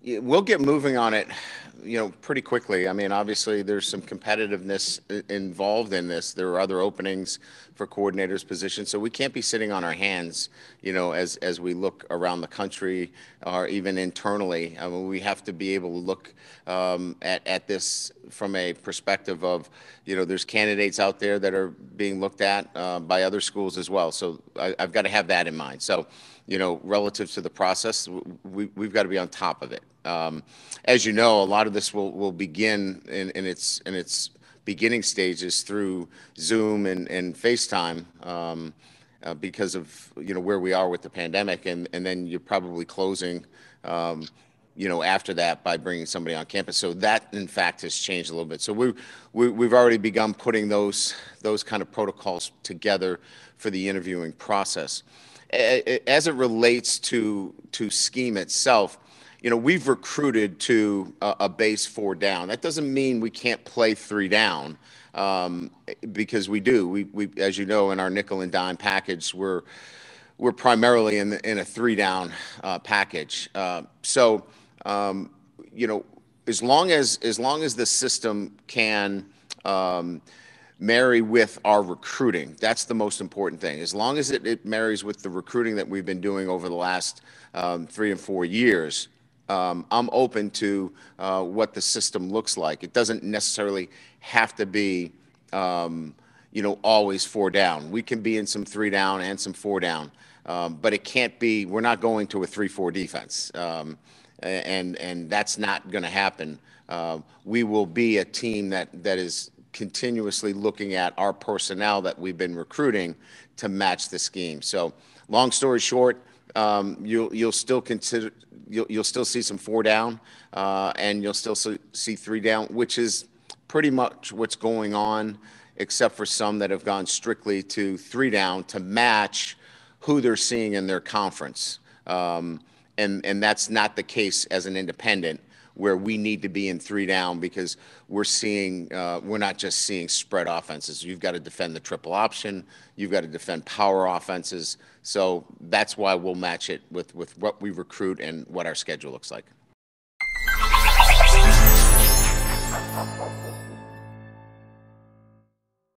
Yeah, we'll get moving on it, pretty quickly. I mean, obviously, there's some competitiveness involved in this. There are other openings for coordinators' positions, so we can't be sitting on our hands, as we look around the country or even internally. I mean, we have to be able to look at this from a perspective of, there's candidates out there that are being looked at by other schools as well. So I've got to have that in mind. So, relative to the process, we've got to be on top of it. As you know, a lot of this will begin in its beginning stages through Zoom and FaceTime, because of where we are with the pandemic, and then you're probably closing, after that by bringing somebody on campus. So that, in fact, has changed a little bit. So we've already begun putting those kind of protocols together for the interviewing process. As it relates to scheme itself, we've recruited to a base 4 down. That doesn't mean we can't play 3 down, because we do. We as you know, in our nickel and dime package, we're primarily in a 3 down package. So as long as the system can marry with our recruiting, that's the most important thing. As long as it marries with the recruiting that we've been doing over the last 3 and 4 years, I'm open to what the system looks like. It doesn't necessarily have to be, always 4 down. We can be in some 3 down and some 4 down, but it can't be. We're not going to a 3-4 defense, and that's not going to happen. We will be a team that is continuously looking at our personnel that we've been recruiting to match the scheme. So, long story short, you'll still see some 4 down, and you'll still see 3 down, which is pretty much what's going on, except for some that have gone strictly to 3 down to match who they're seeing in their conference. And that's not the case as an independent, where we need to be in 3 down, because we're not just seeing spread offenses. You've got to defend the triple option. You've got to defend power offenses. So that's why we'll match it with what we recruit and what our schedule looks like.